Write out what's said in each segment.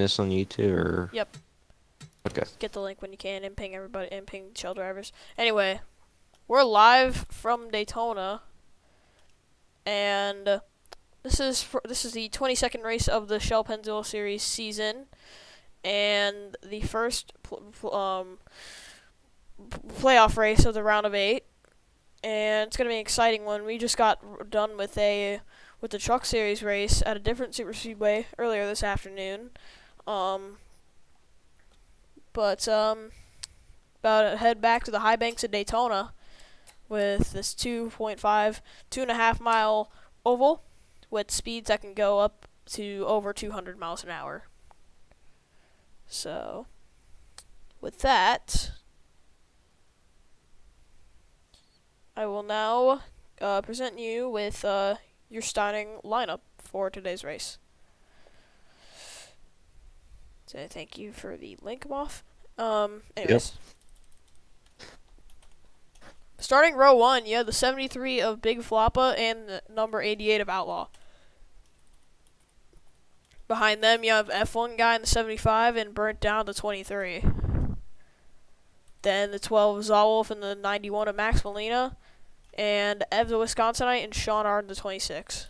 posting this on YouTube or? Yep. Okay. Get the link when you can and ping everybody and ping shell drivers. Anyway, we're live from Daytona, and this is the 22nd race of the Shell Pennzoil Series season, and the first playoff race of the round of 8, and it's gonna be an exciting one. We just got done with the Truck Series race at a different super speedway earlier this afternoon. About to head back to the high banks of Daytona with this 2.5 mile oval with speeds that can go up to over 200 miles an hour. So, with that, I will now present you with your starting lineup for today's race. So thank you for the link, Moth. Anyways. Yep. Starting row 1, you have the 73 of Big Floppa and the number 88 of Outlaw. Behind them, you have F1 guy in the 75 and Burnt Down the 23. Then the 12 of Zawolf and the 91 of Max Molina. And Ev the Wisconsinite and Sean Arden the 26.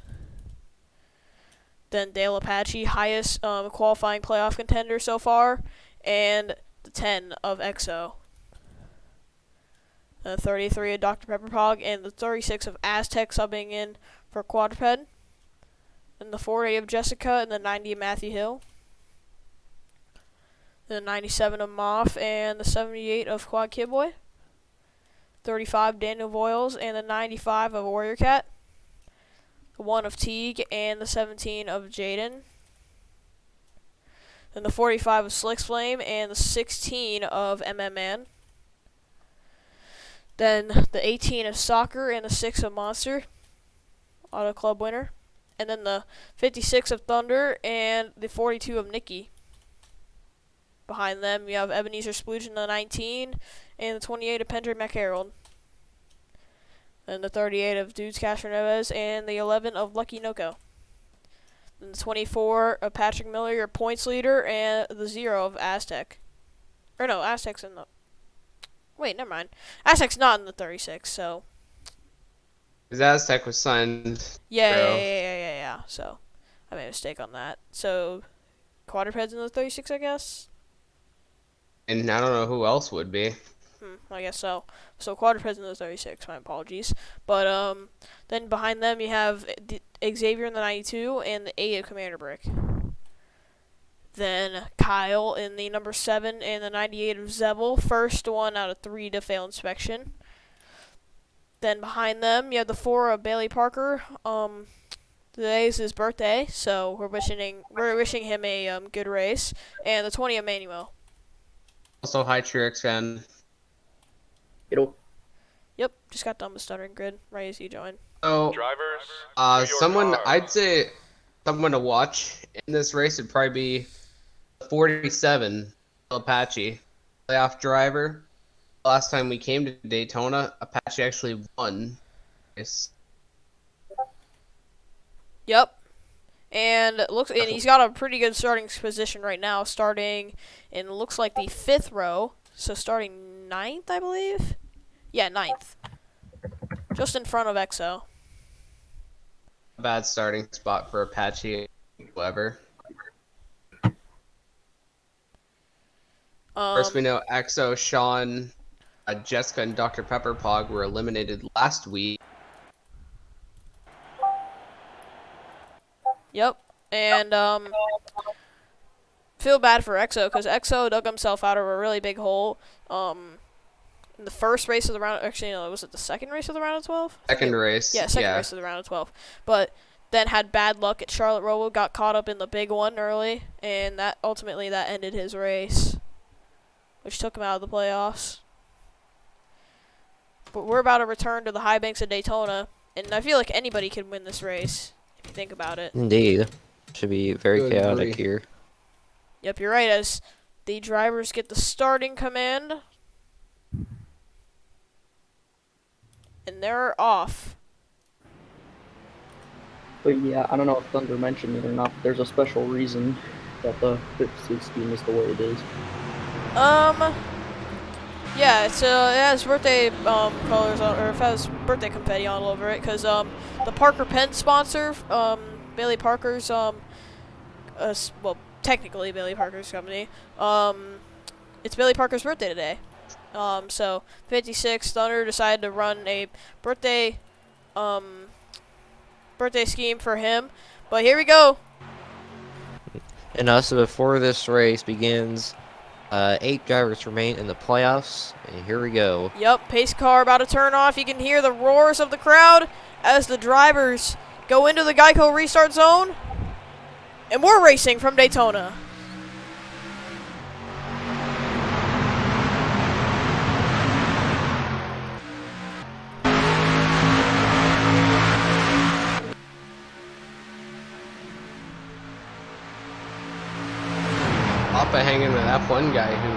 Then Dale Apache, highest qualifying playoff contender so far, and the 10 of EXO. The 33 of Dr. Pepperpog, and the 36 of Aztec subbing in for Quadruped. And the 40 of Jessica, and the 90 of Matthew Hill. The 97 of Moff, and the 78 of Quad Kidboy. 35 Daniel Voiles, and the 95 of Warrior Cat. 1 of Teague, and the 17 of Jaden. Then the 45 of Slicks Flame, and the 16 of MM Man. Then the 18 of Soccer, and the 6 of Monster, Auto Club winner. And then the 56 of Thunder, and the 42 of Nikki. Behind them, you have Ebenezer Splooge in the 19, and the 28 of Pendry McHarold. And the 38 of Dudes Castro Neves, and the 11 of Lucky Noko. And the 24 of Patrick Miller, your points leader, and the 0 of Aztec. Or no, Aztec's in the... Wait, never mind. Aztec's not in the 36, so... Because Aztec was signed. Yeah. So, I made a mistake on that. So, Quadruped's in the 36, I guess? And I don't know who else would be. I guess so. So Quadruped's in the 36, my apologies. But then behind them you have Xavier in the 92 and the 8 of Commander Brick. Then Kyle in the number 7 and the 98 of Zebel. First one out of 3 to fail inspection. Then behind them you have the 4 of Bailey Parker. Today is his birthday, so we're wishing him a good race. And the 20 of Manuel. Also, hi Trix fan. Yep, just got done with Stuttering Grid, right as you join. So, I'd say someone to watch in this race would probably be 47 Apache, playoff driver. Last time we came to Daytona, Apache actually won. Yep. And he's got a pretty good starting position right now, starting in looks like the 5th row, so starting 9th, I believe. Yeah, 9th. Just in front of EXO. Bad starting spot for Apache, whoever. First, we know EXO, Sean, Jessica, and Dr. Pepperpog were eliminated last week. Yep. And feel bad for EXO because EXO dug himself out of a really big hole. In the first race of the round, actually, no, was it the second race of the round of 12? Second race. Yeah, second race of the round of 12. But then had bad luck at Charlotte Roval, got caught up in the big one early, and that ultimately ended his race, which took him out of the playoffs. But we're about to return to the high banks of Daytona, and I feel like anybody can win this race, if you think about it. Indeed. Should be very chaotic here. Yep, you're right, as the drivers get the starting command. And they're off. But yeah, I don't know if Thunder mentioned it or not, but there's a special reason that the 56 scheme is the way it is. Yeah, it has birthday colors on, or it has birthday confetti all over it, cause the Parker Pen sponsor, Bailey Parker's well, technically Bailey Parker's company, it's Bailey Parker's birthday today. So 56 Thunder decided to run a birthday scheme for him. But here we go. And also, before this race begins, 8 drivers remain in the playoffs, and here we go. Yep, pace car about to turn off. You can hear the roars of the crowd as the drivers go into the Geico restart zone. And we're racing from Daytona. Papa hanging with F1 guy who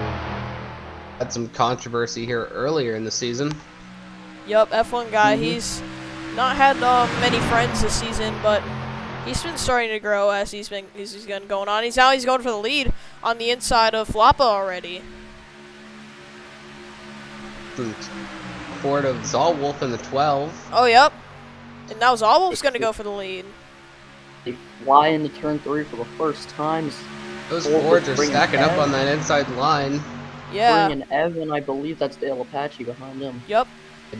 had some controversy here earlier in the season. Yep, F1 guy. He's not had many friends this season, but he's been starting to grow as he's been going on. He's going for the lead on the inside of Flappa already. Forward of Zalwolf in the 12. Oh, yep. And now Zalwolf's going to go for the lead. They fly into turn 3 for the first time. Those Fords are stacking up on that inside line. Yeah. Bringing Ev, and I believe that's Dale Apache behind him. Yep.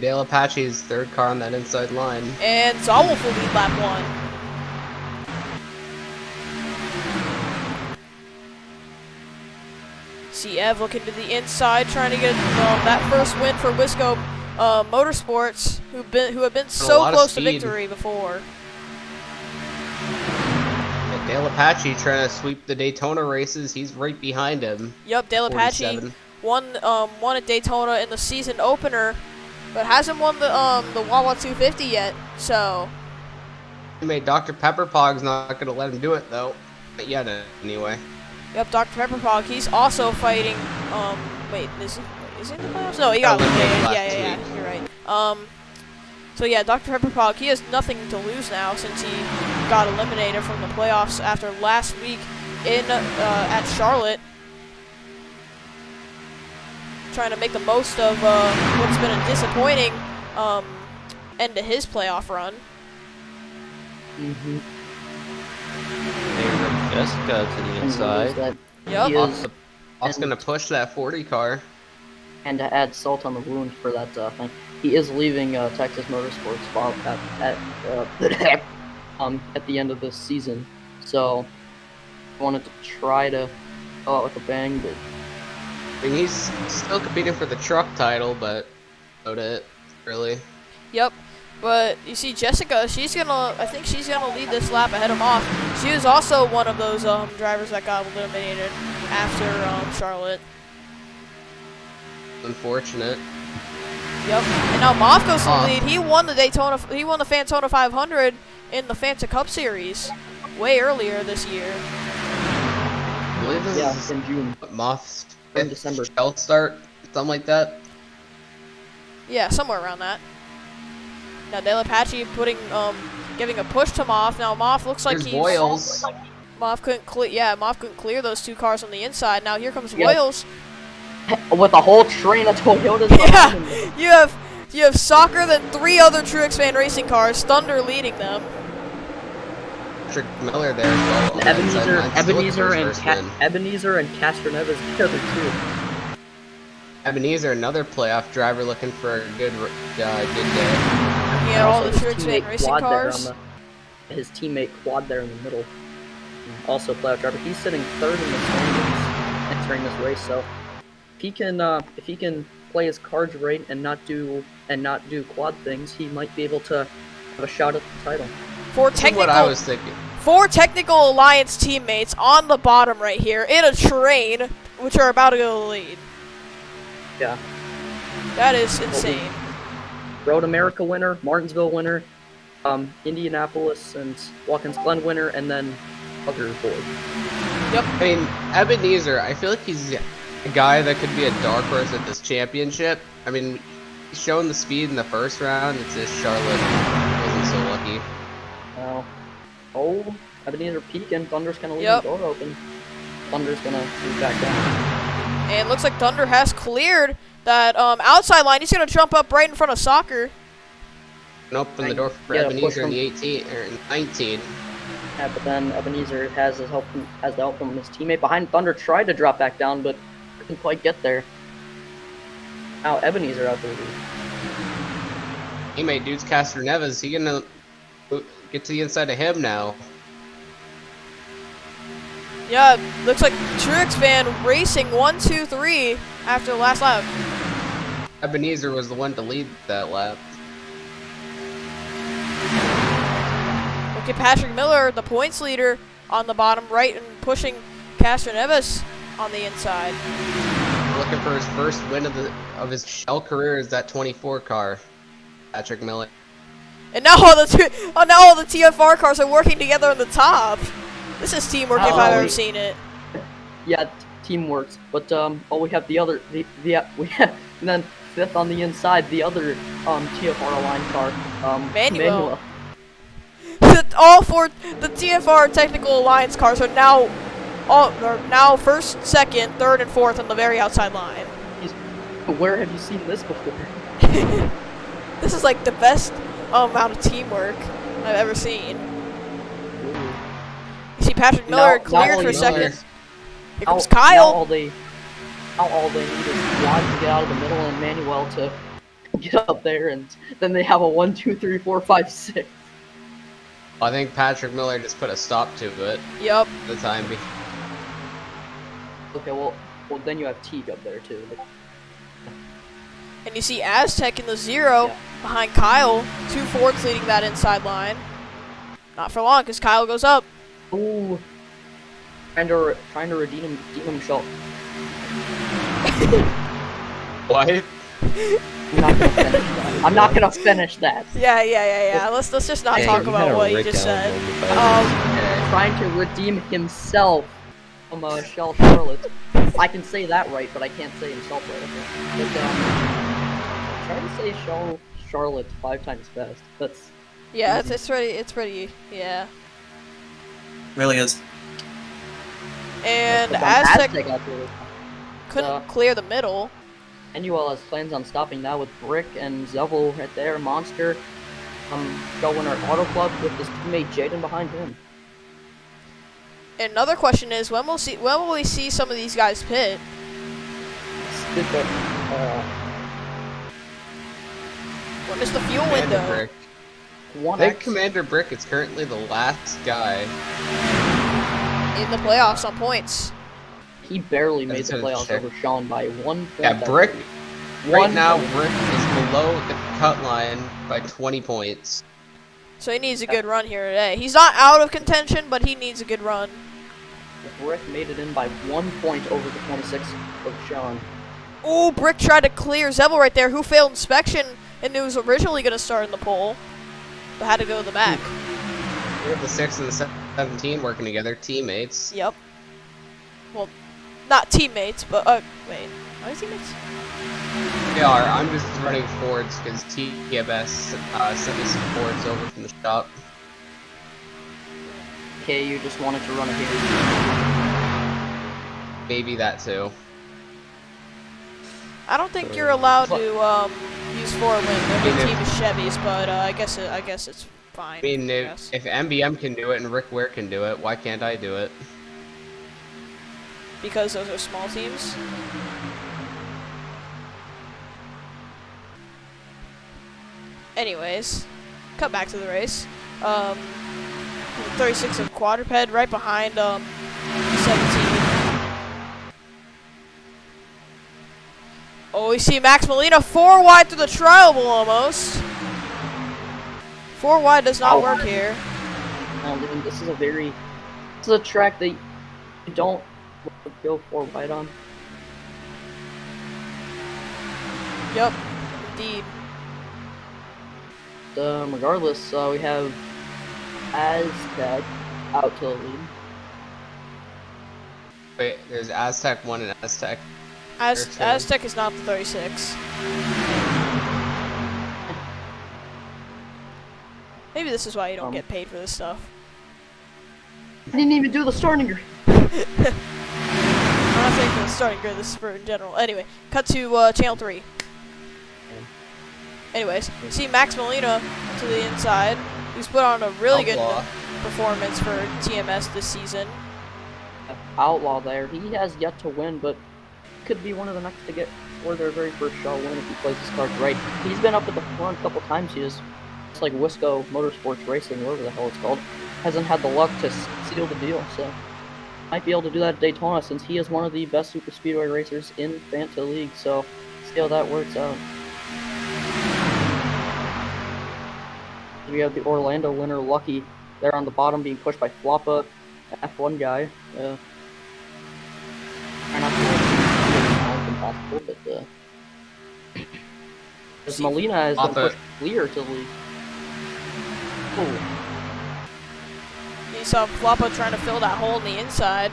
Dale Apache's third car on that inside line. And Zalwolf will lead lap 1. See Ev looking to the inside, trying to get that first win for Wisco Motorsports, who have been so close to victory before. Dale Apache trying to sweep the Daytona races. He's right behind him. Yep, Dale Apache won at Daytona in the season opener, but hasn't won the Wawa 250 yet. So. Dr. Pepperpog's not going to let him do it though. Not yet, anyway. Yep, Dr. Pepperpog. He's also fighting. Wait, is he in the playoffs? No, he got eliminated. Yeah. You're right. So yeah, Dr. Pepperpog. He has nothing to lose now since he got eliminated from the playoffs after last week at Charlotte. Trying to make the most of what's been a disappointing end to his playoff run. Jessica to the inside. Yep. Off's gonna push that 40 car. And to add salt on the wound for that thing, he is leaving Texas Motorsports at the end of this season. So I wanted to try to go out with a bang, but I mean, he's still competing for the truck title, but about it, really. Yep. But you see, Jessica, I think she's gonna lead this lap ahead of Moff. She was also one of those drivers that got eliminated after Charlotte. Unfortunate. Yep. And now Moff goes to the lead. He won the Daytona. He won the Fantona 500 in the Fanta Cup Series way earlier this year. I believe this is in June. Moff's In December. shell start, something like that. Yeah, somewhere around that. Now Dale Apache giving a push to Moff. Now Moff looks like Here's Boyles. Moff couldn't clear those two cars on the inside. Now here comes Boyles. With a whole train of Toyotas. Yeah, you have Soccer, then 3 other Truex Fan Racing cars. Thunder leading them. Patrick Miller there as well. Ebenezer and Castroneves together too. Ebenezer, another playoff driver, looking for a good day. Yeah, all the Truex Fan Racing cars. His teammate Quad there in the middle, also playoff driver. He's sitting 3rd in the standings entering this race. So if he can play his cards right and not do quad things, he might be able to have a shot at the title. What I was thinking. 4 technical alliance teammates on the bottom right here in a train, which are about to go to the lead. Yeah. That is insane. Road America winner, Martinsville winner, Indianapolis and Watkins Glen winner, and then other board. Yep. I mean, Ebenezer, I feel like he's a guy that could be a dark horse at this championship. I mean, he's shown the speed in the first round. It's just Charlotte wasn't so lucky. Ebenezer peeking, Thunder's kind of leaving the door open. Thunder's gonna move back down. And looks like Thunder has cleared that outside line. He's gonna jump up right in front of Soccer. And open the door for Yeah, push Ebenezer in from- the 18 or 19. Yeah, but then Ebenezer has the help from his teammate behind. Thunder tried to drop back down, but couldn't quite get there. Now Ebenezer out there. Teammate dude's Castor Neves. He gonna get to the inside of him now. Yeah, looks like Truex Van racing 1, 2, 3 after the last lap. Ebenezer was the one to lead that lap. Look at Patrick Miller, the points leader, on the bottom right and pushing Castro Neves on the inside. Looking for his first win of his Shell career is that 24 car. Patrick Miller. And now all the TFR cars are working together on the top. This is teamwork if I've ever seen it. Yeah, teamwork. But we have we have and then fifth on the inside, the other TFR line car, Manuel. All four the TFR Technical Alliance cars are now first, second, third, and fourth on the very outside line. Where have you seen this before? This is like the best amount of teamwork I've ever seen. You see Patrick Miller cleared for second. Here comes Kyle. Now all they need is Juan to get out of the middle and Manuel to get up there, and then they have a 1, 2, 3, 4, 5, 6. I think Patrick Miller just put a stop to it. Yup. For the time being. Okay, well then you have Teague up there too. And you see Aztec in the 0 behind Kyle. 2 Fords leading that inside line. Not for long, because Kyle goes up. Ooh, trying to redeem himself. What? I'm not gonna finish that. Yeah. Let's just not talk about what you just said. Trying to redeem himself from Shell Charlotte. I can say that right, but I can't say himself right. But trying to say Shell Charlotte 5 times fast. That's Yeah, it's pretty. Yeah. Really is. And Aztec Aztec out there. couldn't clear the middle. NUL has plans on stopping now with Brick and Zevel right there. Monster, Shell Winner Auto Club with his teammate Jaden behind him. And another question is, when will we see some of these guys pit? Good, but, When is the fuel Commander window? Brick. I think Commander Brick is currently the last guy. In the playoffs on points. He barely made That's the gonna playoffs check. over Sean by 1 point. Yeah, I Brick. believe. Right now, Brick is below the cut line by 20 points. So he needs a good run here today. He's not out of contention, but he needs a good run. Brick made it in by 1 point over the 26 of Sean. Ooh, Brick tried to clear Zevel right there, who failed inspection and who was originally going to start in the pole, but had to go to the back. We have the 6 and the 17 working together, teammates. Yep. Well, not teammates, but, wait. Are they teammates? They are. I'm just running Fords because TBS sent me some Fords over from the shop. Okay, you just wanted to run a here. Maybe that too. I don't think you're allowed to, use forward wind. Every team is Chevys, but, I guess it's fine. I mean, guess. if MBM can do it and Rick Ware can do it, why can't I do it? Because those are small teams. Anyways, cut back to the race. 36 of quadruped right behind 17. Oh, we see Max Molina 4 wide through the trial almost. 4 wide does not work here. This is a track that you don't go 4 wide on. Yep, indeed. Regardless, we have Aztec out to the lead. Wait, there's Aztec 1 and Aztec. Aztec is not the 36. Maybe this is why you don't get paid for this stuff. I didn't even do the starting grid. for the starting grid. This is for in general. Anyway, cut to channel 3. Anyways, see Max Molina to the inside. He's put on a really good performance for TMS this season. Outlaw there. He has yet to win, but could be one of the next to get for their very first show win if he plays his cards right. He's been up at the front a couple times. He just, it's like Wisco Motorsports Racing, whatever the hell it's called, hasn't had the luck to seal the deal. So might be able to do that at Daytona since he is one of the best super speedway racers in Fanta League. So see how that works out. We have the Orlando winner, Lucky, there on the bottom being pushed by Floppa, F1 guy. Not impossible, but because Molina has been pushed clear to the lead. Ooh. You saw Floppa trying to fill that hole in the inside.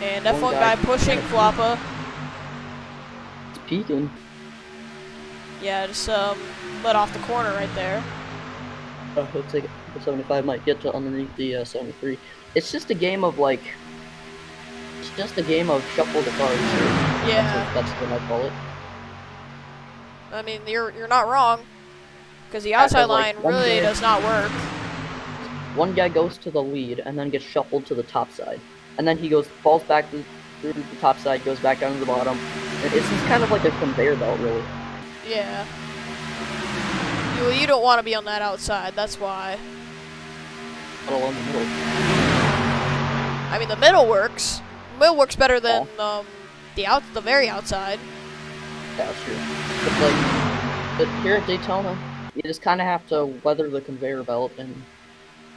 And F1 guy pushing Floppa. Peeking. Yeah, just let off the corner right there. Looks like the 75 might get to underneath the 73. It's just a game of like, it's just a game of shuffle the cards. Yeah. That's what I call it. I mean, you're not wrong, because the outside line really does not work. One guy goes to the lead and then gets shuffled to the top side, and then he falls back through the top side, goes back down to the bottom. It's just kind of like a conveyor belt, really. Yeah. You don't want to be on that outside, that's why. Let alone the middle. I mean, the middle works. The middle works better than the very outside. Yeah, that's true. But here at Daytona, you just kind of have to weather the conveyor belt and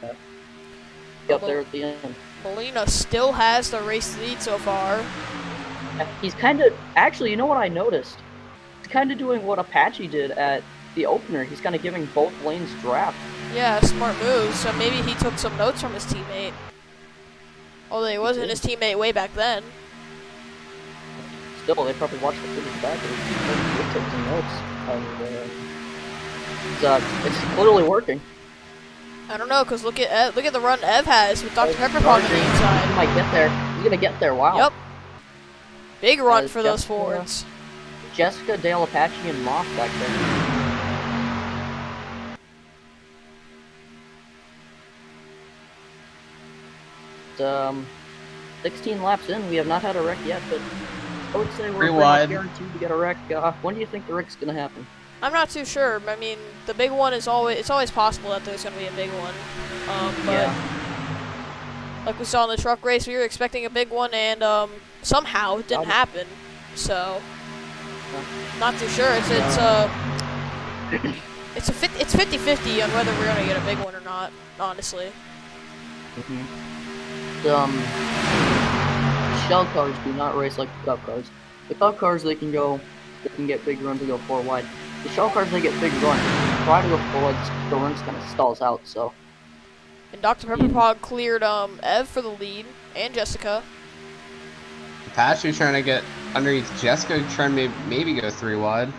get up there at the end. Molina still has the race lead so far. Yeah, he's kind of, actually, you know what I noticed? He's kind of doing what Apache did at the opener. He's kind of giving both lanes draft. Yeah, smart move. So maybe he took some notes from his teammate. Although he wasn't his teammate way back then. Still, they probably watched the footage back and they took some notes. It's clearly working. I don't know, cause look at the run Ev has with Dr. Pepper Pog on the inside. He might get there. He's gonna get there. Wow. Yep. Big run for those Fords. Jessica, Dale Apache, and Moth back there. 16 laps in, we have not had a wreck yet, but I would say we're pretty much guaranteed to get a wreck. When do you think the wreck's gonna happen? I'm not too sure. I mean, the big one is always possible that there's gonna be a big one. But like we saw in the truck race, we were expecting a big one, and somehow it didn't happen. So not too sure. It's 50-50 on whether we're gonna get a big one or not. Honestly. Shell cars do not race like the Cup cars. The Cup cars, they can get big runs and go 4 wide. The Shell cars, they get big runs. Try to go 4 wide, the runs kind of stalls out. So. And Dr. Pepper Pog cleared Ev for the lead and Jessica. Apache trying to get underneath Jessica, trying to maybe go 3 wide.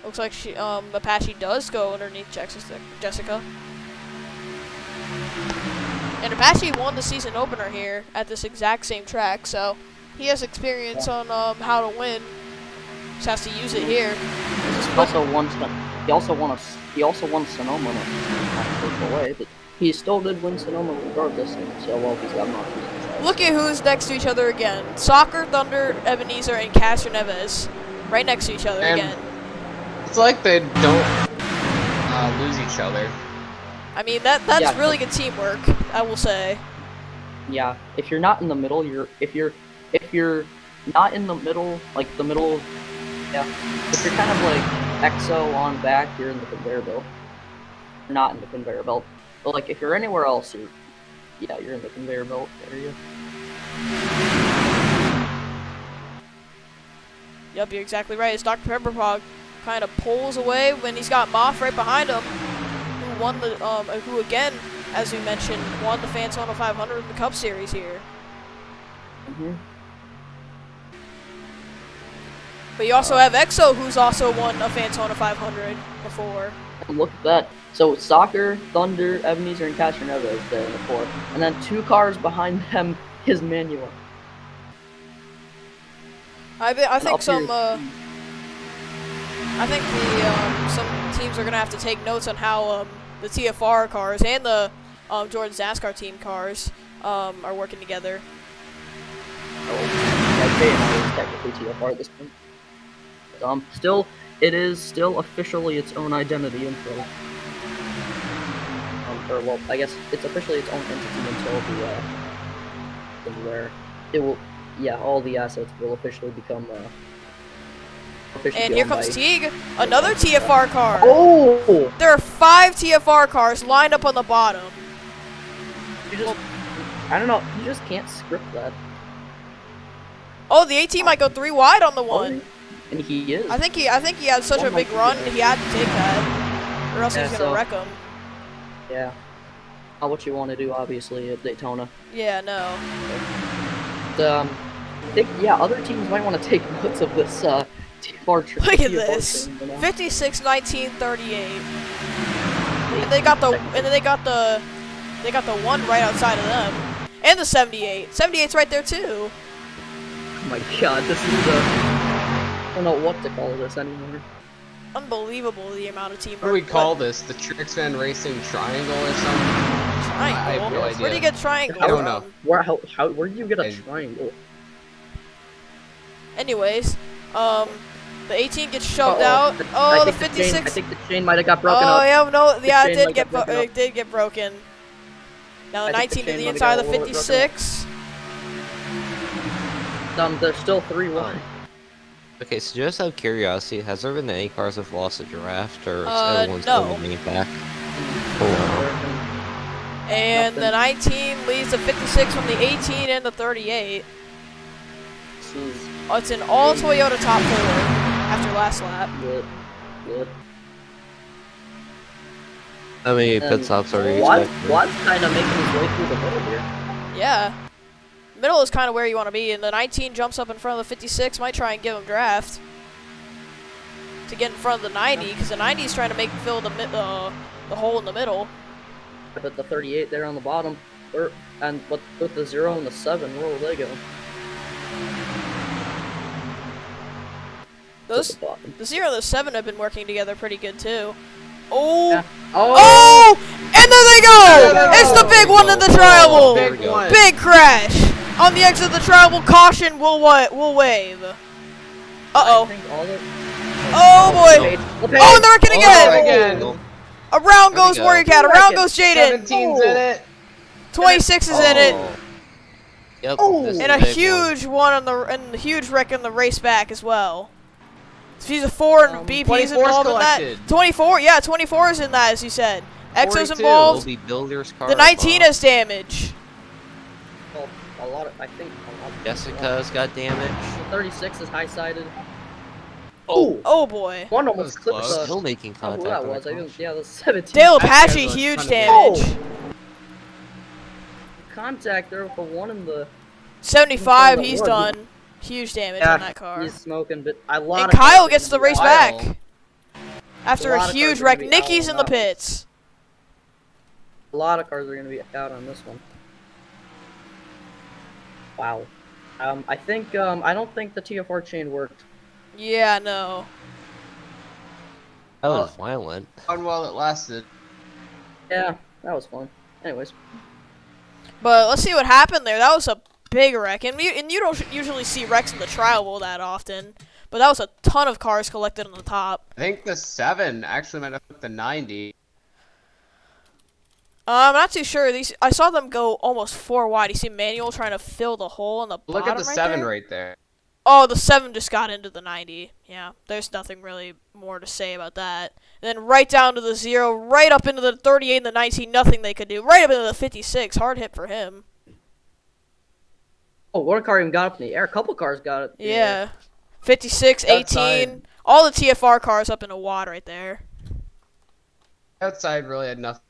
Looks like Apache does go underneath Jessica. And Apache won the season opener here at this exact same track, so he has experience on how to win. Just has to use it here. He also won Sonoma not away, but he still did win Sonoma regardless. So well, he's got more. Look at who's next to each other again: Soccer, Thunder, Ebenezer, and Castro Neves, right next to each other again. It's like they don't lose each other. I mean, that's really good teamwork, I will say. Yeah, if you're not in the middle, if you're not in the middle, like the middle, if you're kind of like EXO on back, you're in the conveyor belt. You're not in the conveyor belt. But like if you're anywhere else, you're in the conveyor belt area. Yep, you're exactly right. It's Dr. Pepperpog kind of pulls away when he's got Moff right behind him. Who again, as we mentioned, won the Fantona 500 in the Cup Series here. But you also have EXO, who's also won a Fantona 500 before. Look at that. So Soccer, Thunder, Ebenezer, and Castronova is there in the 4. And then 2 cars behind them is Manuel. I think up some here- I think some teams are gonna have to take notes on how the TFR cars and the Jordan's NASCAR team cars are working together. Yeah, J&I is technically TFR at this point. But, it is still officially its own identity until, or well, I guess it's officially its own entity until where it will, yeah, all the assets will officially become. And here comes Teague, another TFR car. Oh! There are 5 TFR cars lined up on the bottom. You just, I don't know. You just can't script that. Oh, the 18 might go 3 wide on the one. And he is. I think he had such a big run, he had to take that, or else Yeah, he's gonna so- wreck him. Yeah. Not what you want to do, obviously, at Daytona. Yeah, no. But, I think, yeah, other teams might want to take notes of this TFR trip. Look at this. 56, 19, 38. And they got the one right outside of them, and the 78. 78's right there too. Oh my god, this is I don't know what to call this anymore. Unbelievable the amount of teamwork. What do we call this? The Trixman Racing Triangle or something? Triangle. I have no Where do idea. you get triangle? I don't know. Where do you get a I- triangle? Anyways, the 18 gets shoved Uh-oh. out. I Oh, the think 56. I think the chain might have got broken Oh up. yeah, no, yeah, chain might get broken up. it did get broken. Now the I think the 19 to chain the might have inside got of the a little bit broken up. 56. There's still 3 wide. Okay, so just out of curiosity, has there been any cars that have lost a draft, or is everyone's no. going to main back? Oh, And the Nothing. 19 leads the 56 from the 18 and the 38. This is Oh, it's an all Toyota top 4 after last lap. good. Good. how many And pit stops are you Watt's expecting? kind of making his way through the middle here. Yeah. Middle is kind of where you want to be, and the 19 jumps up in front of the 56, might try and give him draft to get in front of the 90, because the 90 is trying to fill the hole in the middle. But the 38 there on the bottom, but with the 0 and the 7, where will they go? Those To the bottom. the 0 and the 7 have been working together pretty good too. Oh, Yeah. Oh! oh, and there they go! There they It's go. the big one in the tribal. There we Big go. one. Big crash on the exit of the tribal. Caution, we'll wave. I Uh-oh. think all the- Oh boy. LePage. Oh, and they're wrecking Oh, again. again. Around There we goes go. Warrior Cat. Around goes Jaden. 17's in it. 26 is in it. Oh. Yep. Oh. this is And a big one. huge one on and a huge wreck in the race back as well. So he's a 4 and BP's 24's involved in collected. that. 24, yeah, 24 is in that, as you said. Exo's 42. Will involved. be Builder's car. The 19 above. has damage. Well, a lot of, I think a lot of Jessica's got damage. The 36 is high-sided. Oh. Oh boy. One That almost was clipped close. the... Still making I don't know contact. who that on was. the I car. think, yeah, the 17. Dale That Apache, guy's a huge ton of damage. Contact there with the one in the... 75, That he's wood. done. Huge damage Yeah, on that car. he's smoking, but a lot And of Kyle cars are gets the gonna be race out. back. After A a lot of huge cars are wreck. gonna be out Nikki's on in the that one. pits. A lot of cars are going to be out on this one. Wow. I think, I don't think the TFR chain worked. Yeah, no. That was violent. Fun while it lasted. Yeah, that was fun. Anyways. But let's see what happened there. That was a big wreck. And you don't usually see wrecks in the trial that often. But that was a ton of cars collected on the top. I think the 7 actually might have put the 90. I'm not too sure. I saw them go almost 4 wide. You see Manuel trying to fill the hole in the Look bottom at the right 7 there? right there. Oh, the 7 just got into the 90. Yeah, there's nothing really more to say about that. And then right down to the 0, right up into the 38 and the 19, nothing they could do. Right up into the 56, hard hit for him. Oh, one car even got up in the air. A couple cars got it. Yeah. 56, 18, Outside. all the TFR cars up in a wad right there. Outside really had nothing.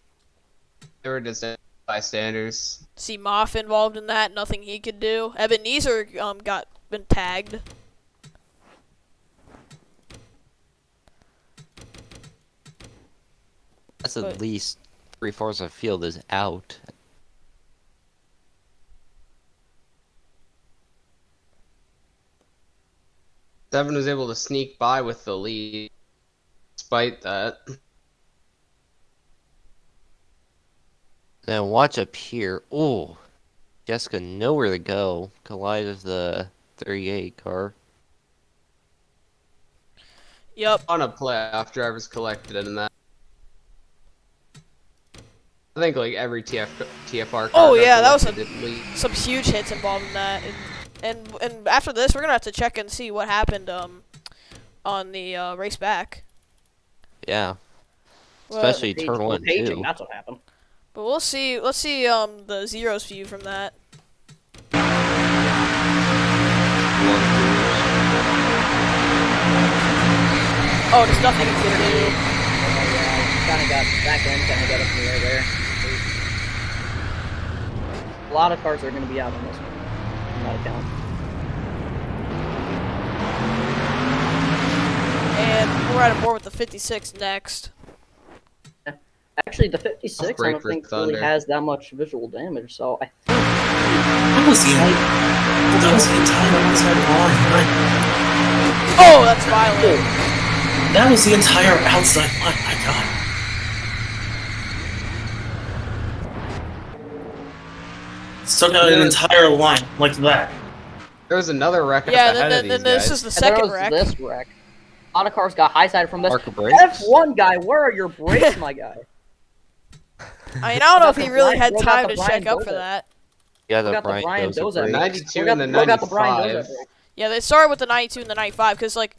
They were just bystanders. See Moff involved in that, nothing he could do. Ebenezer been tagged. That's But- at least 3/4 of the field is out. Seven was able to sneak by with the lead, despite that. Now watch up here. Oh, Jessica nowhere to go. Collide with the 38 car. Yep. On a playoff, drivers collected in that. I think like every TFR car. Oh, got yeah, that was collected at least. some huge hits involved in that. And after this, we're gonna have to check and see what happened on the race back. Yeah. Well, Especially turn one and paging, two. that's what happened. But we'll see. Let's see the zeros view from that. Oh, there's nothing you can do. Kind of got back end, kind of got up in the air there. A lot of cars are going to be out on this one. On that account. And we're right aboard with the 56 next. Actually, the 56 I Break don't for think really Thunder. has that much visual damage, so I think That was the entire outside line. Oh, that's violent. That was the entire outside line. My God. Stuck out an entire line like that. There was another wreck Yeah, up ahead of then these this guys. is the And there second was wreck. this wreck. A lot of cars got high-sided from this. Marker brakes. F1 guy, where are your brakes, my guy? I mean, I don't know if Got he the really Brian- had we got time the to Brian check up for Doza. that. Yeah, We the got the Brian Brian Doza Doza break. break. 92 We got- and the we got the Brian 95. Doza break. Yeah, they started with the 92 and the 95 because like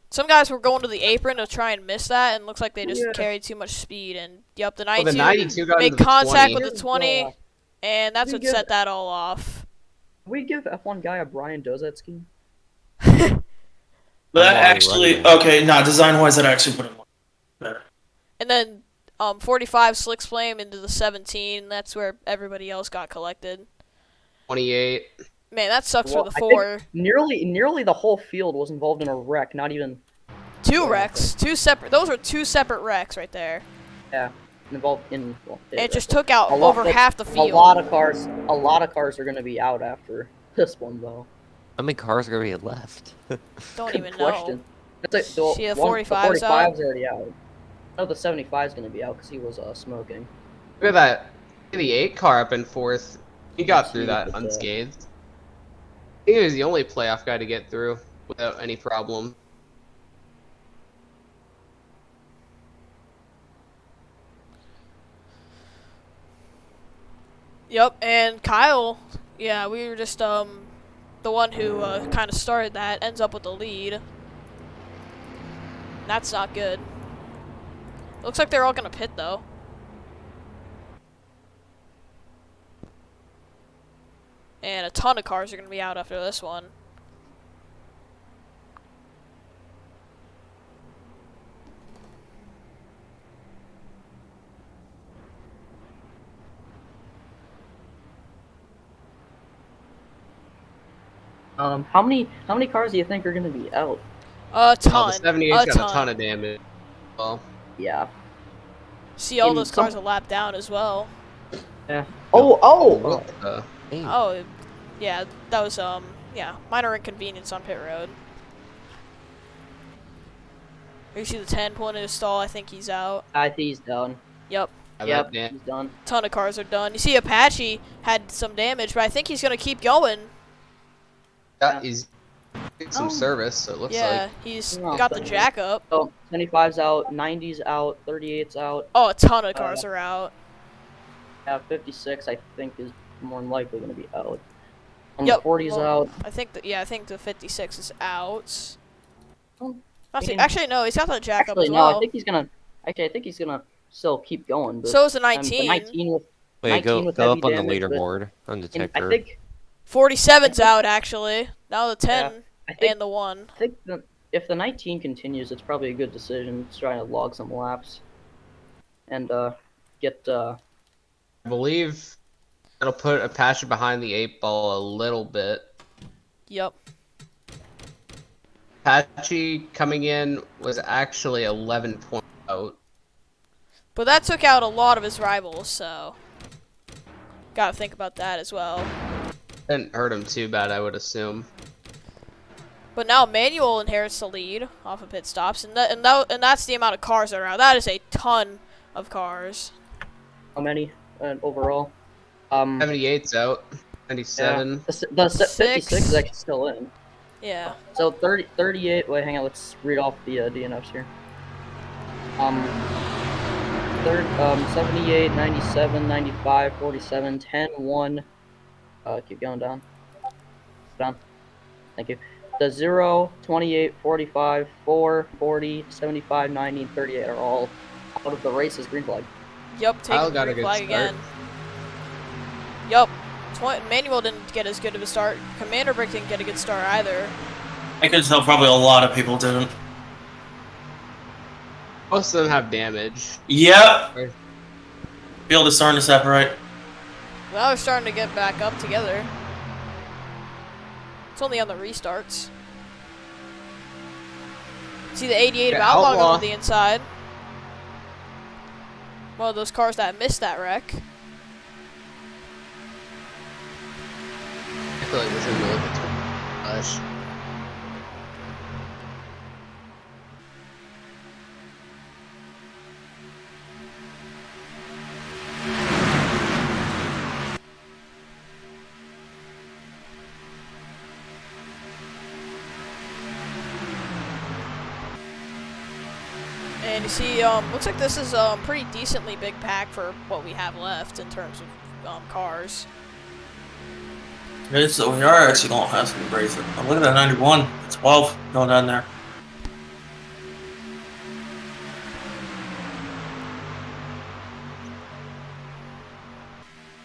some guys were going to the apron to try and miss that, and looks like they just Yeah. carried too much speed. And yep, the Well, 92, the 92 got made into the contact 20. with the 20, Yeah. and that's We what give- set that all off. We give F1 guy a Brian Dozet scheme. That already actually, running. okay, nah, design-wise, that actually would have better. And then 45 slicks flame into the 17. That's where everybody else got collected. 28. Man, that sucks Well, for the I 4. Nearly the whole field was involved in a wreck. Not even Two yeah, wrecks, two separate. Those are two separate wrecks right there. involved in. Well, And it just took out A lot- over but half the a field. lot of cars. A lot of cars are going to be out after this one, though. How many cars are gonna be left? Don't Good even question. know. That's like, the, See, the one- 45's the out? 45's already out. No, the 75's going to be out because he was smoking. Look at that. Look at the 8 car up in 4th. He got through Huge that with that. unscathed. I think he was the only playoff guy to get through without any problem. Yep, and Kyle, yeah, we were just the one who kind of started that, ends up with the lead. That's not good. Looks like they're all gonna pit though. And a ton of cars are gonna be out after this one. How many cars do you think are going to be out? A Oh, ton. the 78's got ton. a ton of damage. Well, Yeah. See, all in those some- cars are lapped down as well. Oh! what the? Hey, Oh, yeah, that was yeah, minor inconvenience on pit road. You see the 10 pulling in his stall. I think he's out. I think he's done. Yep, Yep, Damn. he's done. ton of cars are done. You see Apache had some damage, but I think he's gonna keep going. He's getting some Oh. service, so it looks Yeah, like. he's Oh, got the but- jack up. So 25's out, 90's out, 38's out. Oh, a ton of cars are out. 56 I think is more than likely going to be out. Yep. 40's Well, out. I think I think the 56 is out. Oh, Actually, no, he's got the jack up Actually, as no, well. I think he's gonna. Actually, I think he's gonna still keep going. But, So is the the 19. 19 with. wait, 19 go with go heavy up on the damage, but- leaderboard on and detector. I think. 47's out actually. Now the 10 I think. and the 1. I think that if the 19 continues, it's probably a good decision to try to log some laps. And get. I believe it'll put Apache behind the 8 ball a little bit. Yep. Apache coming in was actually 11 points out. But that took out a lot of his rivals, so gotta think about that as well. Didn't hurt him too bad, I would assume. But now Manuel inherits the lead off of pit stops, and that's the amount of cars that are out. That is a ton of cars. How many overall? 78's out. 97. Yeah. The 56 is actually still in. Yeah. So 38. Wait, hang on. Let's read off the DNFs here. 78, 97, 95, 47, 10, 1. Keep going down. Down. Thank you. The 0, 28, 45, 4, 40, 75, 90, and 38 are all out of the race's green flag. Yup, take Kyle the got a green good flag start. again. Yup. Manuel didn't get as good of a start. Commander Brick didn't get a good start either. I could tell probably a lot of people didn't. Most of them have damage. Yep. Right. Field is starting to separate. Now they're starting to get back up together. It's only on the restarts. See the 88 of Yeah, Outlaw Outlaw. going to the inside. One of those cars that missed that wreck. I feel like this is a little bit too much. And you see, looks like this is pretty decently big pack for what we have left in terms of cars. Okay, so we are actually going to have some racing. I'm looking at 91. 12 going down there.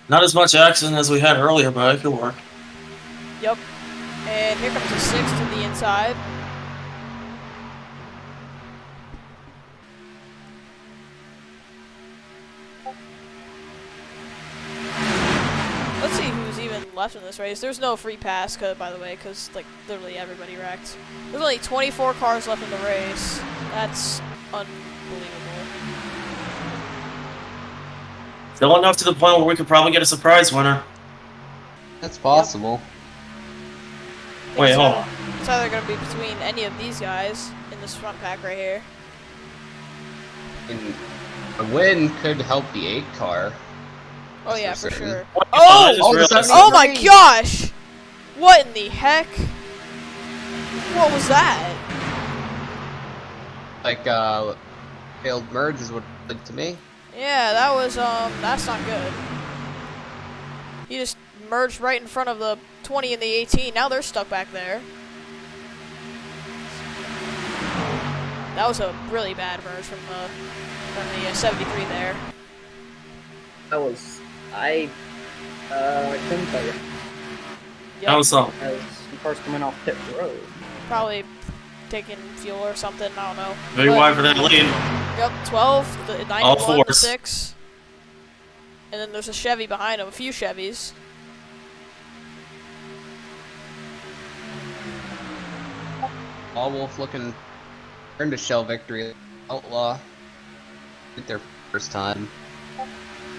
Not as much action as we had earlier, but it could work. Yep. And here comes the 6 to the inside. Let's see who's even left in this race. There's no free pass, by the way, because like literally everybody wrecked. There's only 24 cars left in the race. That's unbelievable. Still enough to the point where we could probably get a surprise winner. That's possible. Wait, hold on. It's either going to be between any of these guys in this front pack right here. And a win could help the 8 car. Oh yeah, for for certain. sure. I Oh! just all of a realized- sudden- Oh my gosh! What in the heck? What was that? Like, failed merge is what it did to me. Yeah, that was, that's not good. He just merged right in front of the 20 and the 18. Now they're stuck back there. That was a really bad merge from the 73 there. That was I couldn't tell you. That was something. As some cars coming off pit road. Probably taking fuel or something, I don't know. Very But- wide for that lead. Yep, 12, the 91, All the fours. 6. And then there's a Chevy behind him, a few Chevys. All Wolf looking turn to shell victory. Outlaw did their first time.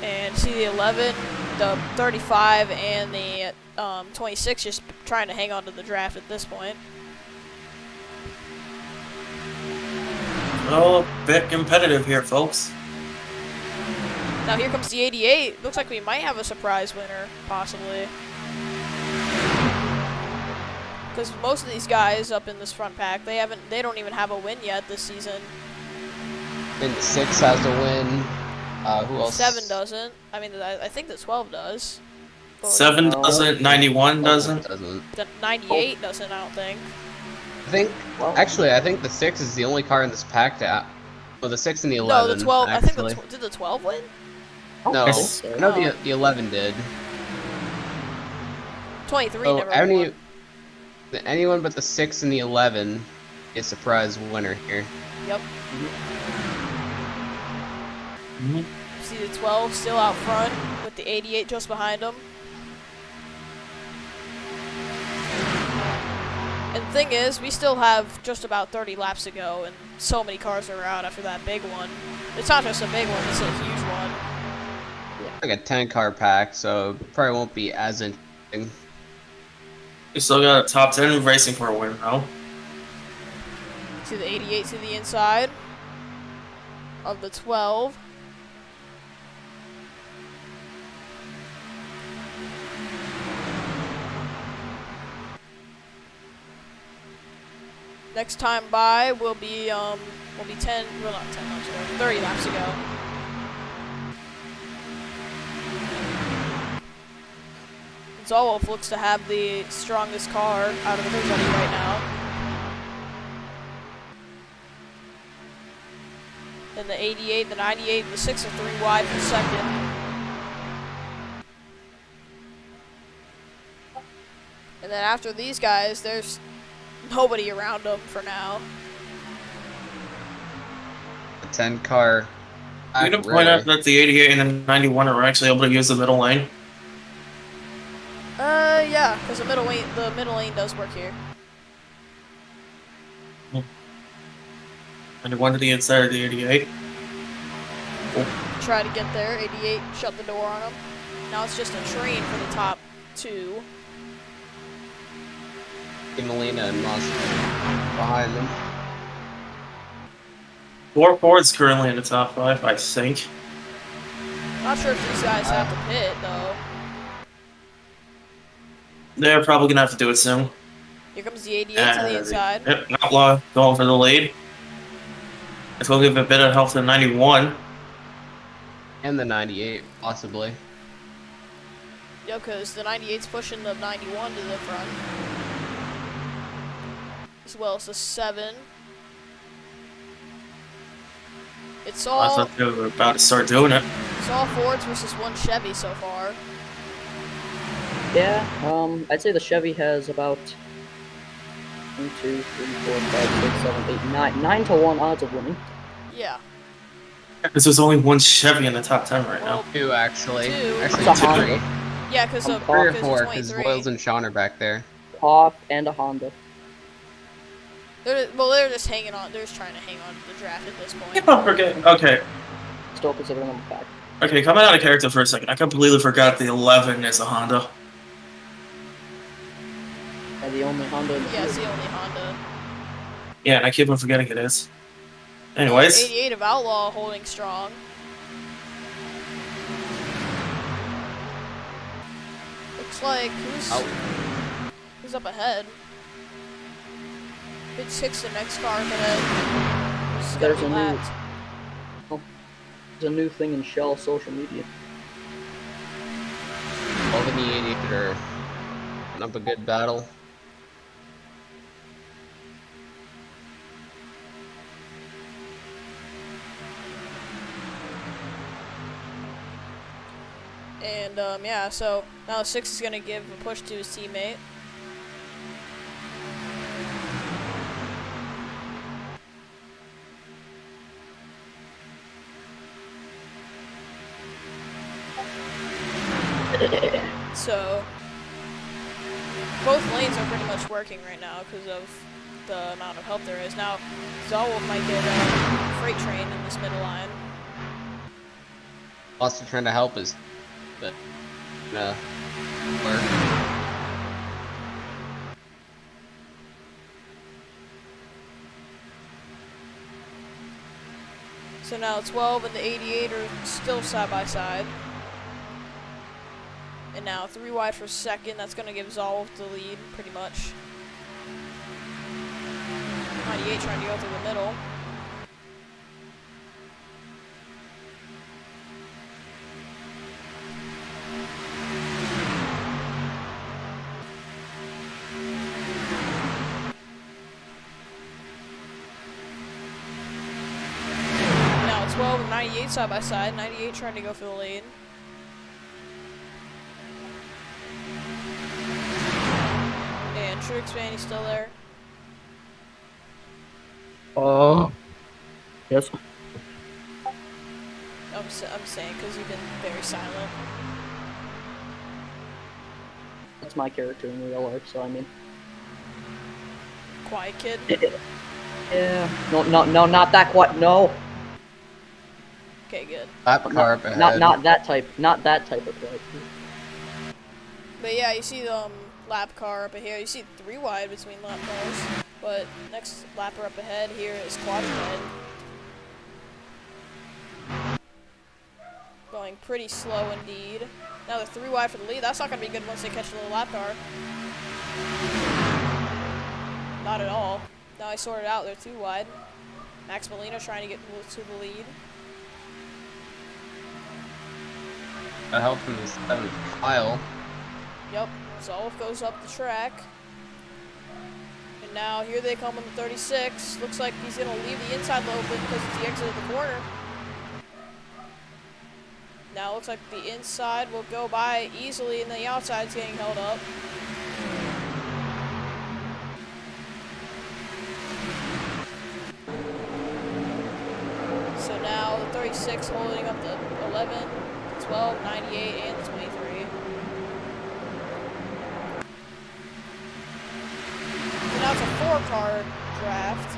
And see the 11, the 35, and the 26 just trying to hang on to the draft at this point. Oh, a bit competitive here, folks. Now here comes the 88. Looks like we might have a surprise winner, possibly. Because most of these guys up in this front pack, they don't even have a win yet this season. And 6 has a win. Who else? 7 doesn't. I mean, I think the 12 does. But 7 doesn't, 91 doesn't. the 98 doesn't, I don't think. I think. Actually, I think the 6 is the only car in this pack to. Well, the 6 and the 11. No, the 12. I think Actually. did the 12 win? No, Yes. I know the 11 did. 23 So never won. anyone but the 6 and the 11 is surprise winner here. Yep. Mhm. See the 12 still out front with the 88 just behind him. And the thing is, we still have just about 30 laps to go, and so many cars are out after that big one. It's not just a big one, it's a huge one. Like a 10-car pack, so probably won't be as interesting. You still got a top 10 racing for a win, no? To the 88 to the inside of the 12. Next time by will be 10, well not 10 laps ago, 30 laps ago. Zolwolf looks to have the strongest car out of everybody right now. Then the 88, the 98, the 6 are 3 wide for second. And then after these guys, there's nobody around them for now. A 10-car. I'm going to point out that the 88 and the 91 are actually able to use the middle lane. Yeah, because the middle lane does work here. 91 to the inside of the 88. Try to get there. 88 shut the door on him. Now it's just a train for the top 2. Molina and Moss behind them. Ford's currently in the top 5, I think. Not sure if these guys have to pit though. They're probably going to have to do it soon. Here comes the 88 to the inside. Yep, Outlaw going for the lead. It's going to give a bit of help to the 91. And the 98, possibly. Yeah, because the 98's pushing the 91 to the front. As well as the 7. It's I all thought they were about to start doing it. it's all Fords versus 1 Chevy so far. Yeah, I'd say the Chevy has about 1, 2, 3, 4, 5, 6, 7, 8, 9 to 1 odds of winning. Yeah. Because there's only one Chevy in the top 10 right now. Well, 2, actually. 2. Actually, It's a 3. Honda. Yeah, because of 3 or because 4, of because 23. Boyles and Sean are back there. Hoff and a Honda. They're just hanging on. They're just trying to hang on to the draft at this point. Oh, okay. Still considering them a pack. Okay, coming out of character for a second. I completely forgot the 11 is a Honda. And the only Honda in the Yeah, it's field. the only Honda. Yeah, and I keep on forgetting it is. Anyways, 88 of Outlaw holding strong. Looks like who's up ahead? Big 6 the next car ahead. There's a new thing in Shell social media. All the 88 are putting up a good battle. And yeah, so now 6 is gonna give a push to his teammate. So both lanes are pretty much working right now because of the amount of help there is. Now Zolwolf might get a freight train in this middle line. Also trying to help us, but work. So now 12 and the 88 are still side by side. And now 3 wide for second. That's going to give Zolwolf the lead, pretty much. 98 trying to go through the middle. Now 12 and 98 side by side. 98 trying to go for the lead. And True Expand, he's still there. Oh. Yes. I'm saying because you've been very silent. That's my character in real life, so I mean. quiet kid. Yeah. No, not that quiet. No. Okay, good. Lap car up ahead. Not that type. Not that type of quiet. But yeah, you see the lap car up ahead. You see 3 wide between lap cars. But next lapper up ahead here is quad ahead. Going pretty slow indeed. Now they're 3 wide for the lead. That's not going to be good once they catch the little lap car. Not at all. Now I sorted out. They're 2 wide. Max Molina trying to get to the lead. I help from the 7th Kyle. Yep. Zolf goes up the track. And now here they come on the 36. Looks like he's going to leave the inside open because it's the exit of the corner. Now it looks like the inside will go by easily and the outside's getting held up. So now the 36 holding up the 11, the 12, 98, and the 23. So now it's a 4-car draft.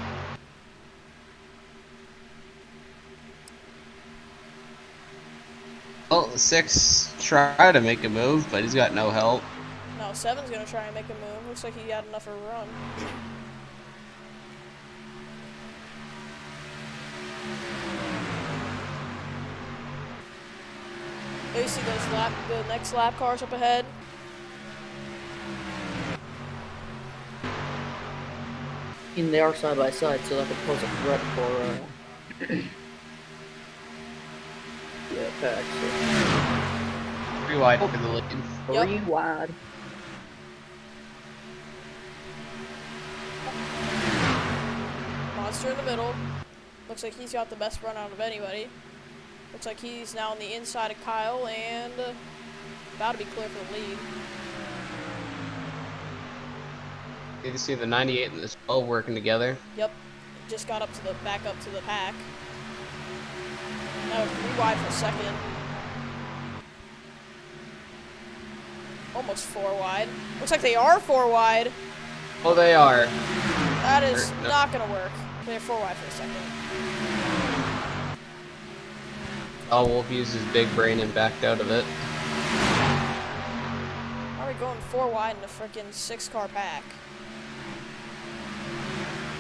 Well, 6 try to make a move, but he's got no help. Now 7's gonna try and make a move. Looks like he got enough of a run. There you see the next lap cars up ahead. And they are side by side, so that could pose a threat for yeah, pack. So. 3 wide for the lead. Yep. 3 wide. Monster in the middle. Looks like he's got the best run out of anybody. Looks like he's now on the inside of Kyle and about to be clear for the lead. You can see the 98 and the 12 working together. Yep. Just got up to the back up to the pack. Now 3 wide for second. Almost 4 wide. Looks like they are 4 wide. Oh, they are. That is No. not gonna work. They're 4 wide for a second. Oh, Wolf used his big brain and backed out of it. How are we going 4 wide in a freaking 6-car pack?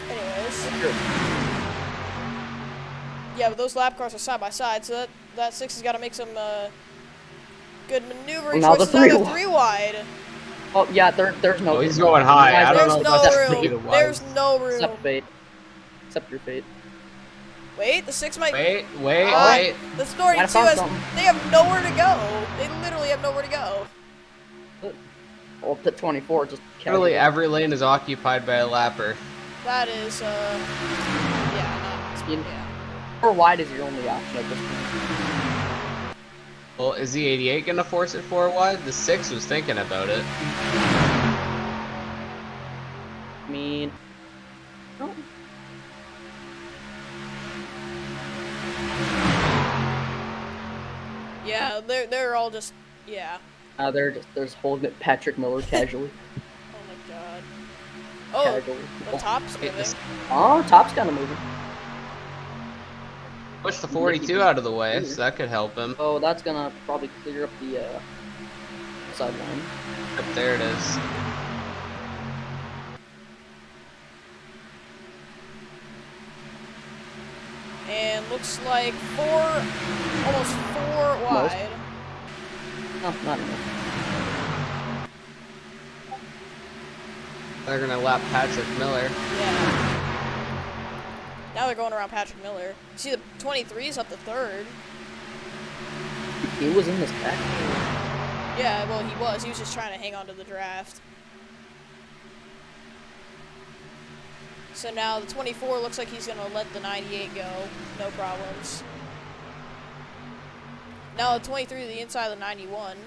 Anyways. Yeah, but those lap cars are side by side, so that 6 has got to make some good maneuvering Now choices. the Now 3 they're 3 wide. Oh yeah, there's no. Oh, he's going high. I don't There's know no about that either. room. There's no room. Accept fate. Accept your fate. Wait, the 6 might. Wait, wait, Ah, wait. The story Gotta 2 find has. something. They have nowhere to go. They literally have nowhere to go. Well, pit 24 just. Literally casual. every lane is occupied by a lapper. That is, yeah, not. You- Yeah. 4 wide is your only option at this point. Well, is the 88 gonna force it 4 wide? The 6 was thinking about it. I mean, no. Yeah, they're all just. Yeah. They're just holding it Patrick Miller casually. Oh my god. Oh, Casually. the top's Wait, moving. this- Oh, top's kind of moving. Push the 42 out of the way, so that could help him. Oh, that's gonna probably clear up the sideline. Up there it is. And looks like almost 4 wide. No, not enough. They're gonna lap Patrick Miller. Yeah. Now they're going around Patrick Miller. See the 23's up the 3rd. He was in this pack. Yeah, well he was. He was just trying to hang on to the draft. So now the 24 looks like he's gonna let the 98 go. No problems. Now the 23 to the inside of the 91.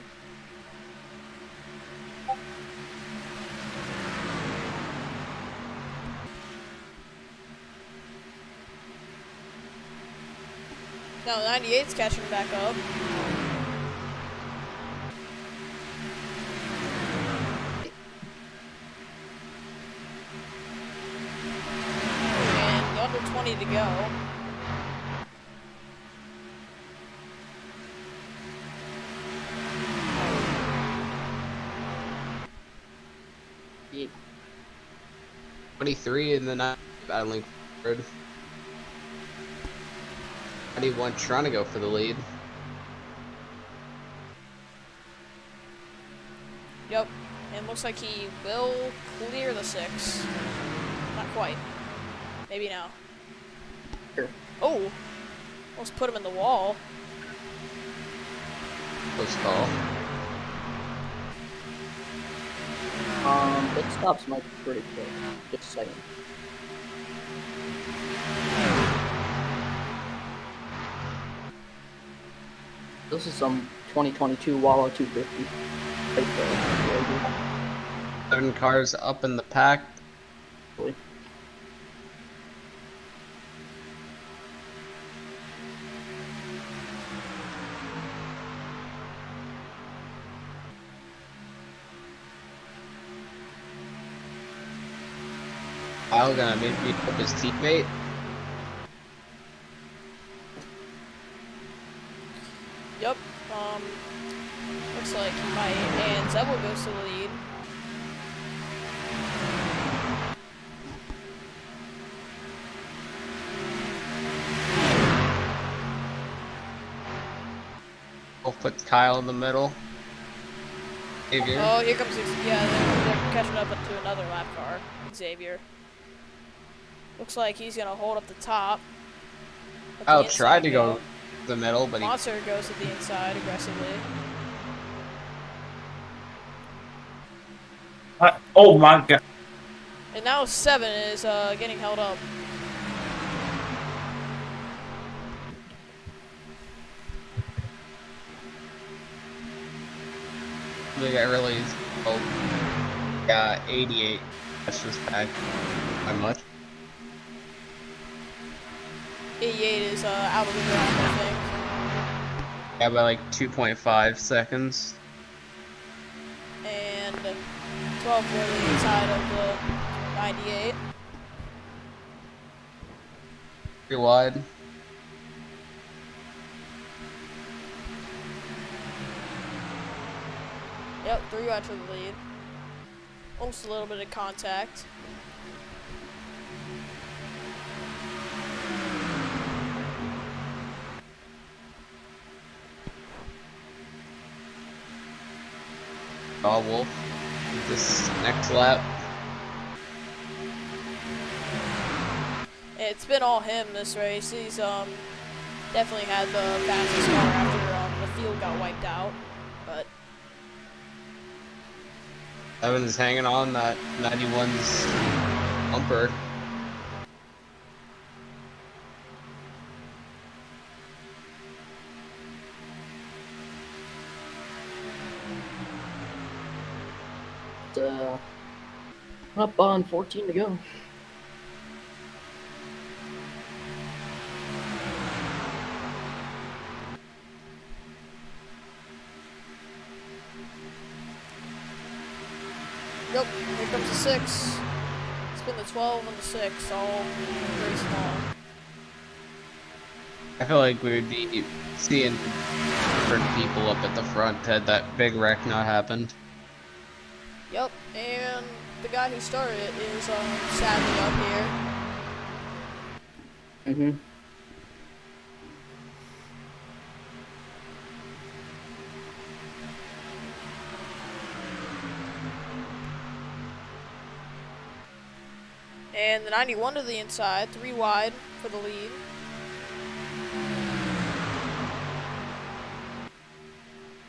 Now the 98's catching back up. 23 in the 9 battling forward. 91 trying to go for the lead. Yep. And looks like he will clear the 6. Not quite. Maybe now. Sure. Oh! Almost put him in the wall. Close call. Pit stops might be pretty quick. Just a second. This is some 2022 Wallow 250. Right there. 7 cars up in the pack. Really. Kyle gonna maybe help his teammate. Yep. Looks like he might. And Zebel goes to the lead. We'll put Kyle in the middle. Xavier. Oh, here comes yeah, they're catching up to another lap car. Xavier. Looks like he's gonna hold up the top. Let the Kyle inside tried to go the middle, but he Monster goes to the inside aggressively. Oh my god. And now 7 is getting held up. the guy really is. Oh, yeah, 88. That's just bad. By much. 88 is out of the ground, I think. Yeah, by like 2.5 seconds. And 12 really inside of the 98. Pretty wide. Yep, 3 wide for the lead. Almost a little bit of contact. Oh, Wolf. This next lap. It's been all him this race. He's definitely had the fastest car after the field got wiped out. But Evans hanging on that 91's bumper. Up on 14 to go. yep, here comes the 6. It's been the 12 and the 6 all race long. I feel like we would be seeing different people up at the front had that big wreck not happened. Yep, and the guy who started it is sadly up here. Mm-hmm. And the 91 to the inside, 3 wide for the lead.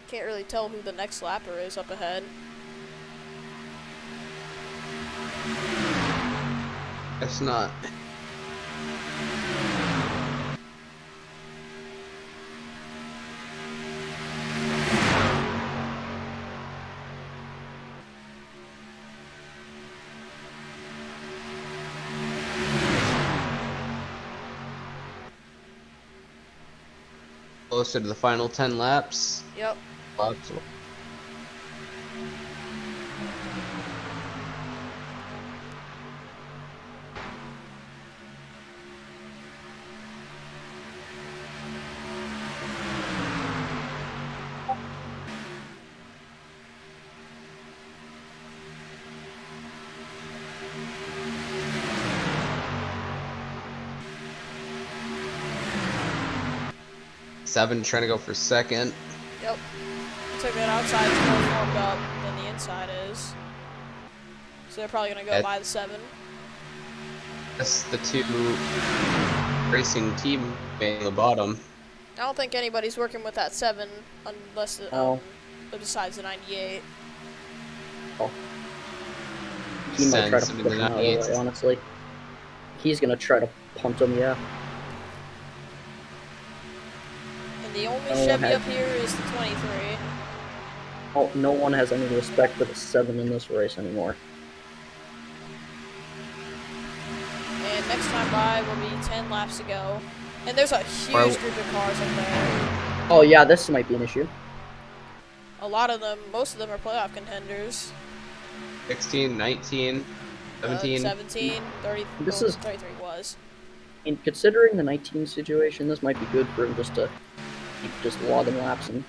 Can't really tell who the next lapper is up ahead. It's not. Closer to the final 10 laps. Yep. Laps. 47 trying to go for second. Yep. Took it outside, it's more formed up than the inside is. So they're probably gonna go by the 7. That's the 2 racing team on the bottom. I don't think anybody's working with that 7 unless besides the 98. Oh. He might try to Sends him push in him the out of the 98. way, honestly. He's gonna try to punt him, yeah. And the only Oh, Chevy heck. up here is the 23. Oh, no one has any respect for the 7 in this race anymore. And next time by will be 10 laps to go. And there's a huge group of cars up there. Oh yeah, this might be an issue. A lot of them, most of them are playoff contenders. 16, 19, 17. 17, 30, This well, is- 33 was. And considering the 19 situation, this might be good for him just to keep just logging laps and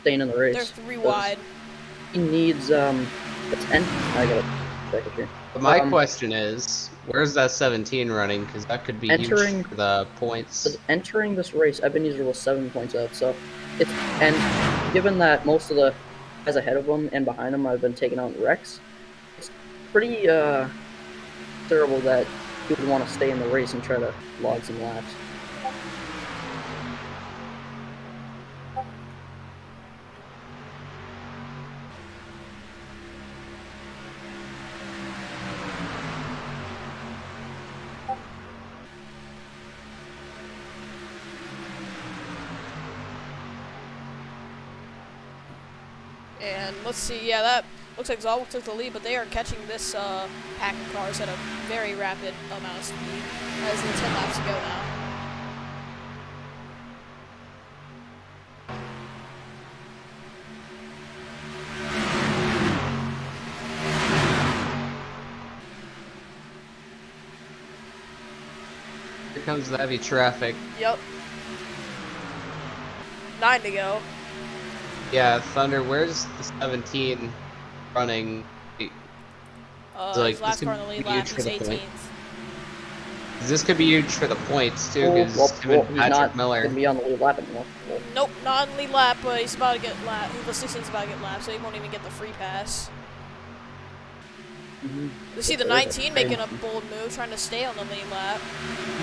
staying in the race. They're 3 'Cause wide. He needs a 10. I gotta check it here. But my question is, where's that 17 running? Because that could be Entering- huge for the points. Because entering this race, Ebenezer was 7 points out, so it's, and given that most of the guys ahead of him and behind him have been taken out in wrecks, it's pretty terrible that he would want to stay in the race and try to log some laps. And let's see, yeah, that looks like Zalwick took the lead, but they are catching this pack of cars at a very rapid amount of speed. As the 10 laps to go now. Here comes the heavy traffic. Yep. 9 to go. Yeah, Thunder, where's the 17 running? like, His last this car in the could lead be lap, huge for he's the 18th. point. This could be huge for the points, too, Oh, because him and he's Patrick not Miller. going to be on the lead lap anymore. Well, Nope, not on lead lap, but he's about to get lap. The 16's about to get lap, so he won't even get the free pass. We see the 19 making a bold move, trying to stay on the lead lap.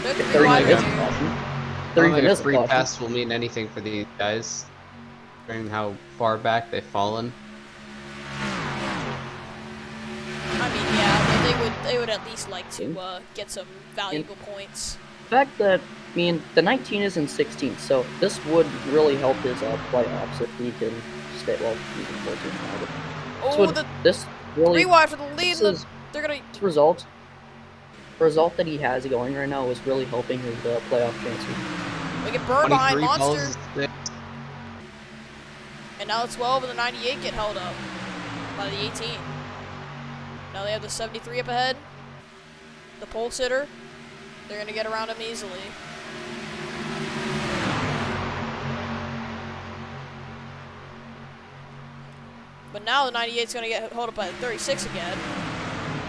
They're 3 30 wide minutes right here. caution. I 30 don't think a minutes free caution. pass will mean anything for these guys, considering how far back they've fallen. I mean, yeah, but they would at least like to get some valuable points. The fact that, I mean, the 19 is in 16th, so this would really help his playoffs if he can stay, well, even 14 now. But this Oh, would, the this really, 3 wide for the lead. this And is, they're gonna. this result, the result that he has going right now is really helping his playoff chances. They get burned behind 23 balls Monster, is six. and now the 12 and the 98 get held up by the 18. Now they have the 73 up ahead. The pole sitter. They're gonna get around him easily. But now the 98's gonna get held up by the 36 again.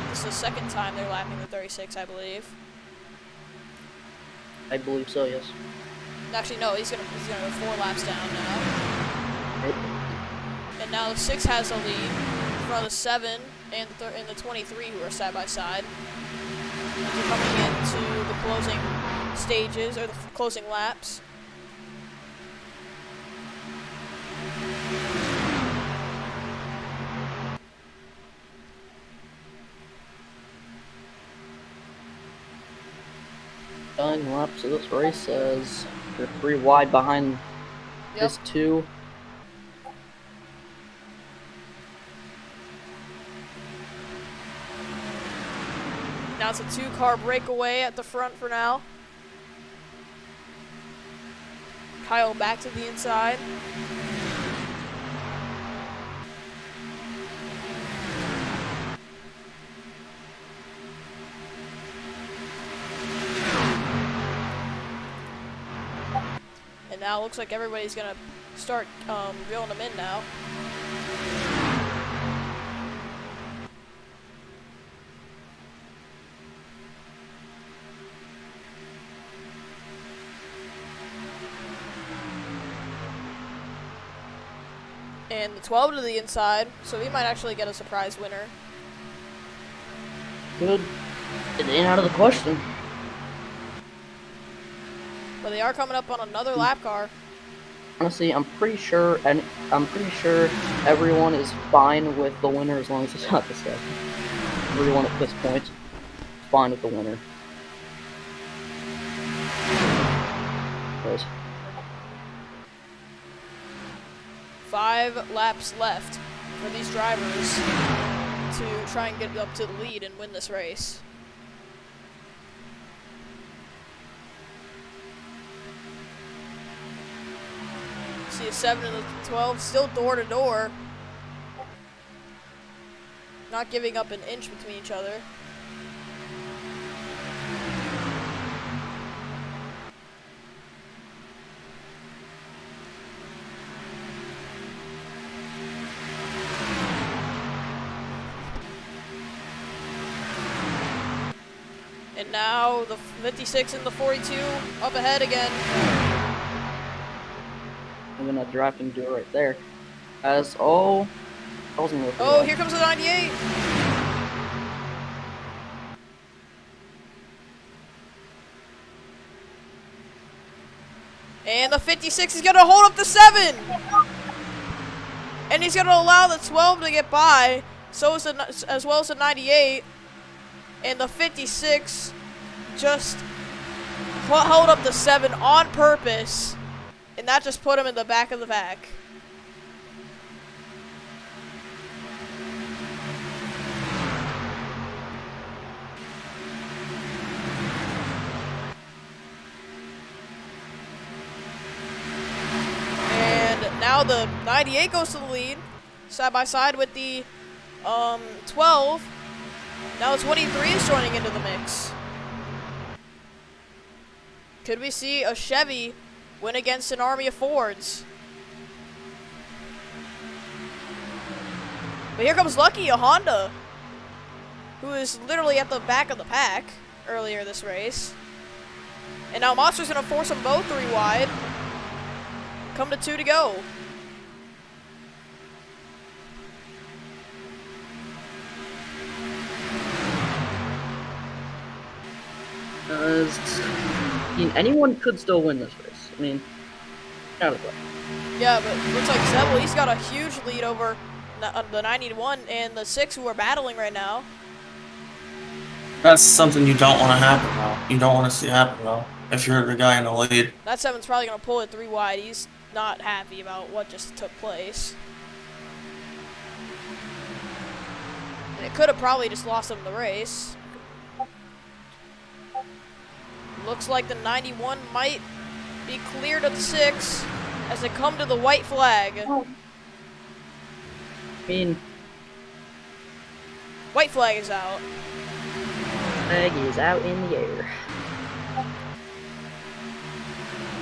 This is the second time they're lapping the 36, I believe. I believe so, yes. Actually, no, he's gonna go 4 laps down now. Right. And now the 6 has the lead in front of the 7 and the 23 who are side by side. As they're coming into the closing stages, or the closing laps. Dying laps of this race says they're 3 wide behind Yep. this 2. Now it's a 2-car breakaway at the front for now. Kyle back to the inside. And now it looks like everybody's gonna start reeling them in now. And the 12 to the inside, so we might actually get a surprise winner. Good. It ain't out of the question. But they are coming up on another lap car. Honestly, I'm pretty sure everyone is fine with the winner as long as it's not the second. Everyone at this point is fine with the winner. Right. 5 laps left for these drivers to try and get up to the lead and win this race. See a 7 and a 12, still door to door. Not giving up an inch between each other. And now the 56 and the 42 up ahead again. Even that drafting duo right there. As oh, that wasn't really Oh, here comes the 98. And the 56 is going to hold up the 7. And he's going to allow the 12 to get by, so is the, as well as the 98. And the 56 just held up the 7 on purpose. And that just put him in the back of the pack. And now the 98 goes to the lead, side by side with the 12. Now the 23 is joining into the mix. Could we see a Chevy win against an army of Fords? But here comes Lucky, a Honda, who is literally at the back of the pack earlier this race. And now Monster's going to force them both 3 wide. Come to 2 to go. I mean, anyone could still win this race. I mean, out of the question. Yeah, but looks like Zeble, he's got a huge lead over the 91 and the 6 who are battling right now. That's something you don't want to happen, though. You don't want to see happen, though, if you're the guy in the lead. That 7's probably going to pull it 3 wide. He's not happy about what just took place. And it could have probably just lost him the race. Looks like the 91 might be cleared of the 6 as they come to the white flag. I mean, White flag is out. flag is out in the air.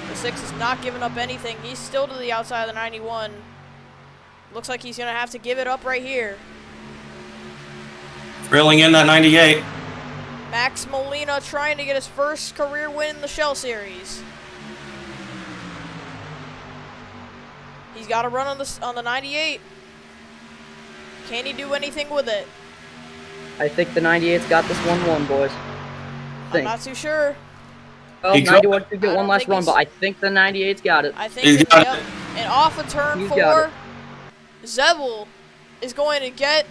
The 6 is not giving up anything. He's still to the outside of the 91. Looks like he's going to have to give it up right here. Reeling in that 98. Max Molina trying to get his first career win in the Shell Series. He's got to run on the 98. Can he do anything with it? I think the 98's got this 1-1, boys. I'm not too sure. Well, He 91 could I get don't one last think run, he's- but I think the 98's got it. I think He's that, got yep. And off of turn He's got 4, Zeble is going to get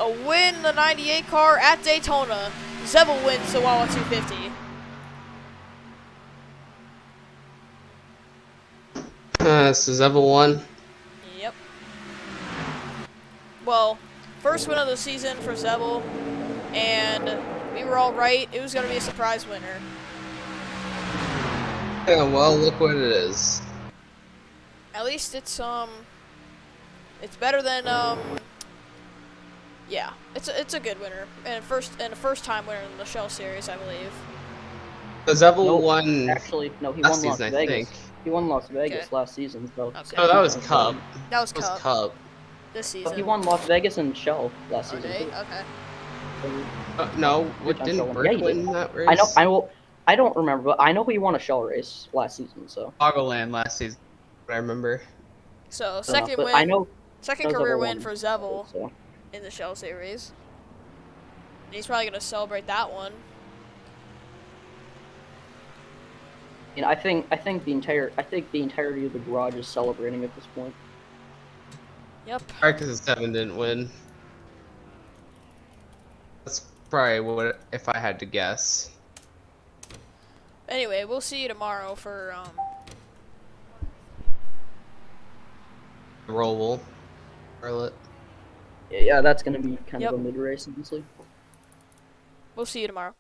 a win in the 98 car at Daytona. Zeble wins the Wawa 250. So Zeble won. Yep. Well, first win of the season for Zeble, and we were all right. It was going to be a surprise winner. Yeah, well, look what it is. At least it's better than yeah, it's a good winner and a first time winner in the Shell Series, I believe. So Zeble Nope. won. Actually, no, he last won Las season, I Vegas. think. He won Las Vegas Okay. last season, so. Okay. Oh, that was Cup. That was That was Cup Cup. this But season. he won Las Vegas and Shell last season. Okay, too. okay. No, Which what I'm didn't showing. Brick Yeah, he win did. that race? I don't remember, but I know he won a Shell race last season, so. Chicagoland last season. I remember. So Fair enough, second but win, I know second Zevel career won win for Zevel So in the Shell Series. And he's probably gonna celebrate that one. I think the entirety of the garage is celebrating at this point. Yep. Probably because the 7 didn't win. That's probably what if I had to guess. Anyway, we'll see you tomorrow for Roll. Charlotte. Yeah, that's gonna be kind Yep. of a mid race, honestly. we'll see you tomorrow.